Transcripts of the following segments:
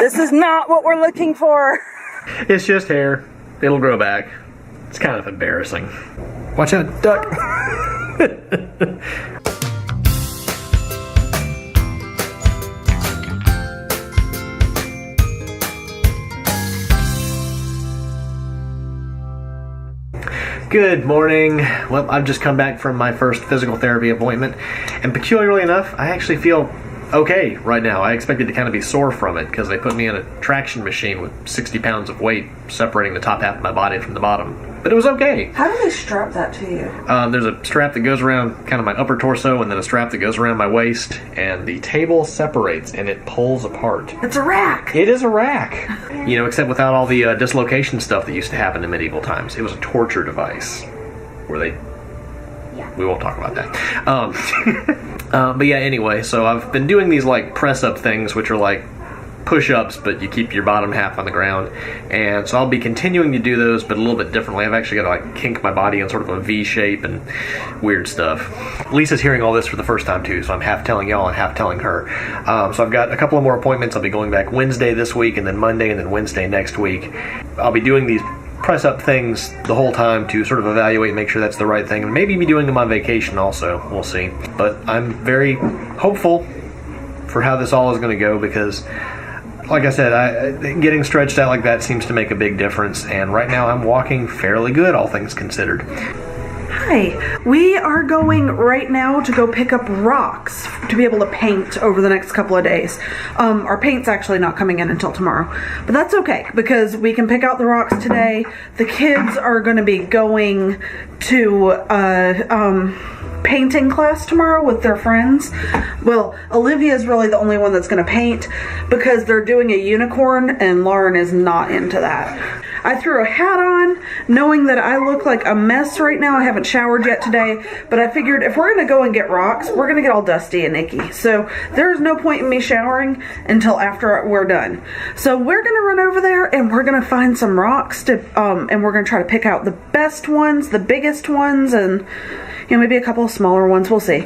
This is not what we're looking for. It's just hair. It'll grow back. It's kind of embarrassing. Watch out, duck. Good morning. Well, I've just come back from my first physical therapy appointment, and peculiarly enough, I actually feel okay right now. I expected to kind of be sore from it because they put me in a traction machine with 60 pounds of weight separating the top half of my body from the bottom. But it was okay. How do they strap that to you? There's a strap that goes around kind of my upper torso and then a strap that goes around my waist, and the table separates and it pulls apart. It's a rack. It is a rack. You know, except without all the dislocation stuff that used to happen in medieval times. It was a torture device where they... We won't talk about that. But yeah, anyway, so I've been doing these like press-up things, which are like push-ups, but you keep your bottom half on the ground. And so I'll be continuing to do those, but a little bit differently. I've actually got to like kink my body in sort of a V shape and weird stuff. Lisa's hearing all this for the first time too, so I'm half telling y'all and half telling her. So I've got a couple of more appointments. I'll be going back Wednesday this week, and then Monday, and then Wednesday next week. I'll be doing these press-up things the whole time to sort of evaluate, make sure that's the right thing, and maybe be doing them on vacation also. We'll see. But I'm very hopeful for how this all is going to go because, like I said, getting stretched out like that seems to make a big difference, and right now I'm walking fairly good, all things considered. Hi, we are going right now to go pick up rocks to be able to paint over the next couple of days. Our paint's actually not coming in until tomorrow, but that's okay because we can pick out the rocks today. The kids are going to be going to painting class tomorrow with their friends. Well, Olivia is really the only one that's going to paint because they're doing a unicorn and Lauren is not into that. I threw a hat on knowing that I look like a mess right now. I haven't showered yet today, but I figured if we're going to go and get rocks, we're going to get all dusty and icky. So there's no point in me showering until after we're done. So we're going to run over there and we're going to find some rocks to, and we're going to try to pick out the best ones, the biggest ones, and you know, maybe a couple of smaller ones, we'll see.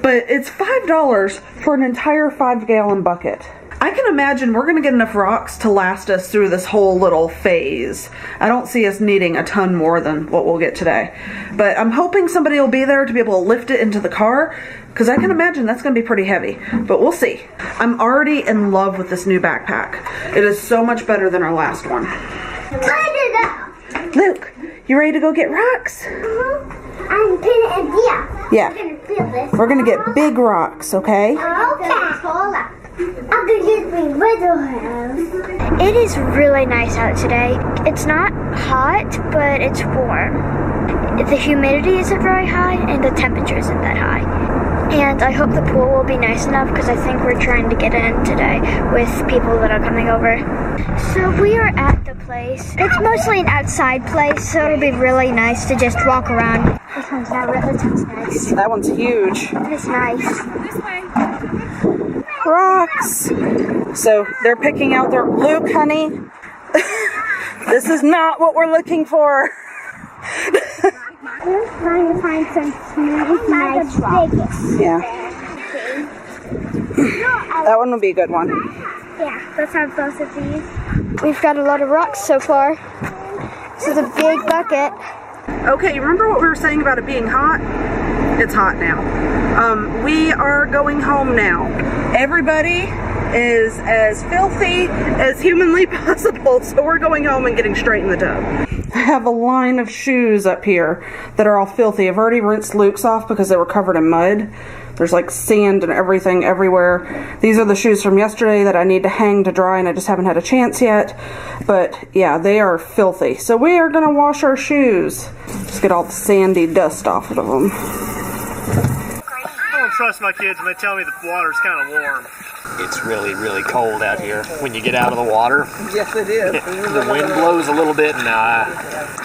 But it's $5 for an entire 5-gallon bucket. I can imagine we're going to get enough rocks to last us through this whole little phase. I don't see us needing a ton more than what we'll get today. But I'm hoping somebody will be there to be able to lift it into the car, because I can imagine that's going to be pretty heavy. But we'll see. I'm already in love with this new backpack. It is so much better than our last one. Luke, you ready to go get rocks? I'm putting it Yeah. We're going to get big rocks, okay? Okay. I'm gonna get my little house. It is really nice out today. It's not hot, but it's warm. The humidity isn't very high, and the temperature isn't that high. And I hope the pool will be nice enough because I think we're trying to get in today with people that are coming over. So we are at the place. It's mostly an outside place, so it'll be really nice to just walk around. This one's nice. That one's huge. It's nice. This way. Rocks. So they're picking out their... Luke, honey, this is not what we're looking for. We're trying to find some nice rocks. Yeah. That one would be a good one. Yeah, let's have both of these. We've got a lot of rocks so far. This is a big bucket. Okay, you remember what we were saying about it being hot? It's hot now. We are going home now. Everybody is as filthy as humanly possible, so we're going home and getting straight in the tub. I have a line of shoes up here that are all filthy. I've already rinsed Luke's off because they were covered in mud. There's like sand and everything everywhere. These are the shoes from yesterday that I need to hang to dry, and I just haven't had a chance yet. But yeah, they are filthy. So we are going to wash our shoes. Just get all the sandy dust off of them. I don't trust my kids when they tell me the water's kind of warm. It's really, really cold out here when you get out of the water. Yes, it is. The wind blows a little bit, and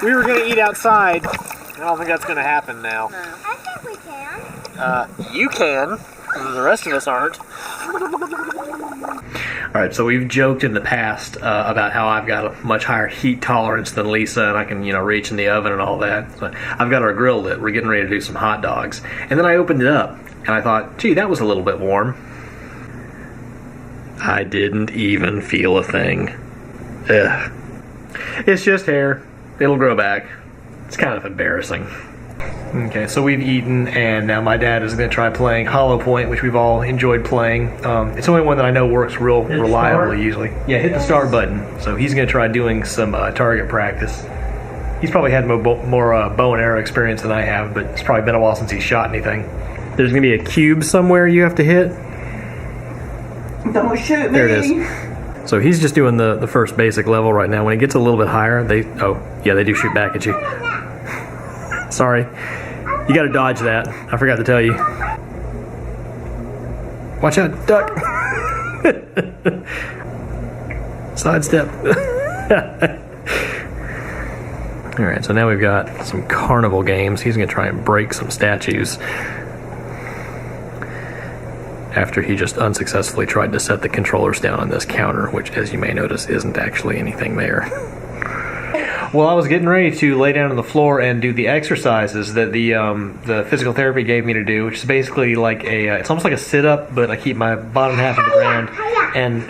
we were going to eat outside. I don't think that's going to happen now. I think we can. You can. The rest of us aren't. Alright, so we've joked in the past about how I've got a much higher heat tolerance than Lisa, and I can, reach in the oven and all that. So I've got our grill lit. We're getting ready to do some hot dogs. And then I opened it up, and I thought, gee, that was a little bit warm. I didn't even feel a thing. Ugh. It's just hair. It'll grow back. It's kind of embarrassing. Okay, so we've eaten, and now my dad is going to try playing Holopoint, which we've all enjoyed playing. It's the only one that I know works real reliably usually. Yeah, hit the start button. So he's going to try doing some target practice. He's probably had more bow and arrow experience than I have, but it's probably been a while since he's shot anything. There's going to be a cube somewhere you have to hit. Don't shoot me. There it is. So he's just doing the first basic level right now. When it gets a little bit higher, they do shoot back at you. Sorry. You gotta dodge that. I forgot to tell you. Watch out, duck. Sidestep. Alright, so now we've got some carnival games. He's gonna try and break some statues. After he just unsuccessfully tried to set the controllers down on this counter, which, as you may notice, isn't actually anything there. Well, I was getting ready to lay down on the floor and do the exercises that the physical therapy gave me to do, which is basically like it's almost like a sit-up, but I keep my bottom half of the ground, and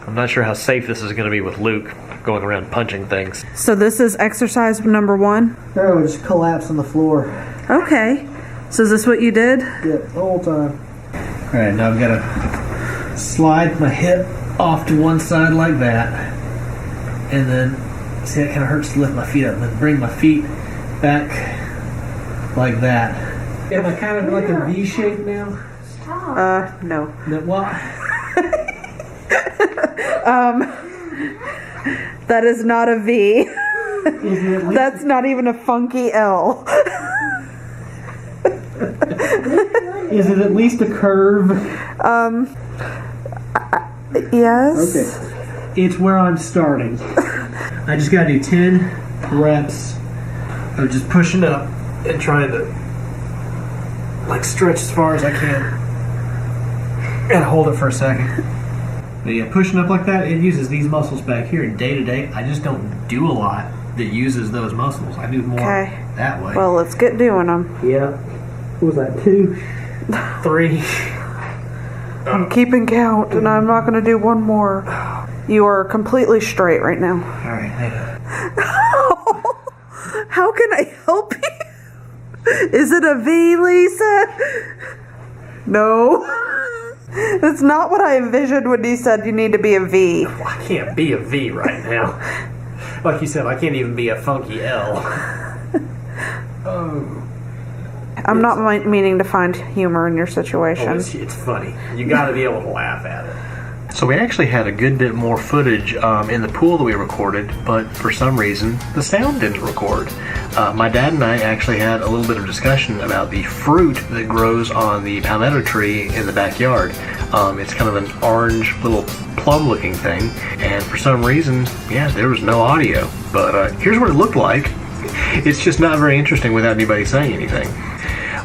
I'm not sure how safe this is going to be with Luke going around punching things. So this is exercise number 1? No, just collapse on the floor. Okay. So is this what you did? Yep, the whole time. Alright, now I've got to slide my hip off to one side like that, and then see, it kind of hurts to lift my feet up, and then bring my feet back like that. Am I kind of like a V shape now? No. No, what? That is not a V. That's not even a funky L. Is it at least a curve? Yes. Okay. It's where I'm starting. I just gotta do 10 reps of just pushing up and trying to like stretch as far as I can and hold it for a second. But yeah, pushing up like that, it uses these muscles back here. And day to day, I just don't do a lot that uses those muscles. I do more that way. Well, let's get doing them. Yeah. What was that, 2, 3? I'm keeping count, and I'm not going to do one more. You are completely straight right now. All right, hang on. How can I help you? Is it a V, Lisa? No. That's not what I envisioned when you said you need to be a V. Well, I can't be a V right now. Like you said, I can't even be a funky L. Oh. I'm not meaning to find humor in your situation. Oh, it's funny. You got to be able to laugh at it. So we actually had a good bit more footage in the pool that we recorded, but for some reason the sound didn't record. My dad and I actually had a little bit of discussion about the fruit that grows on the palmetto tree in the backyard. It's kind of an orange little plum-looking thing, and for some reason, yeah, there was no audio. But here's what it looked like. It's just not very interesting without anybody saying anything.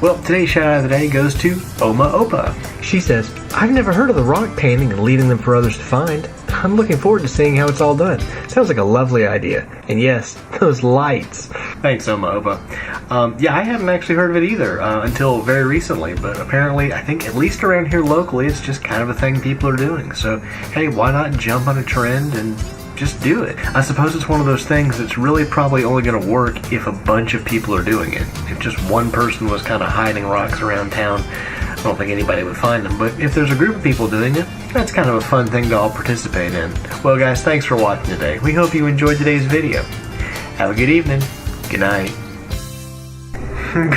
Well, today's shout out of the day goes to Oma Opa. She says, I've never heard of the rock painting and leaving them for others to find. I'm looking forward to seeing how it's all done. Sounds like a lovely idea. And yes, those lights. Thanks, Oma Opa. Yeah, I hadn't actually heard of it either until very recently, but apparently, I think at least around here locally, it's just kind of a thing people are doing. So, hey, why not jump on a trend and just do it? I suppose it's one of those things that's really probably only going to work if a bunch of people are doing it. If just one person was kind of hiding rocks around town, I don't think anybody would find them. But if there's a group of people doing it, that's kind of a fun thing to all participate in. Well, guys, thanks for watching today. We hope you enjoyed today's video. Have a good evening. Good night.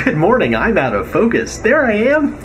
Good morning. I'm out of focus. There I am.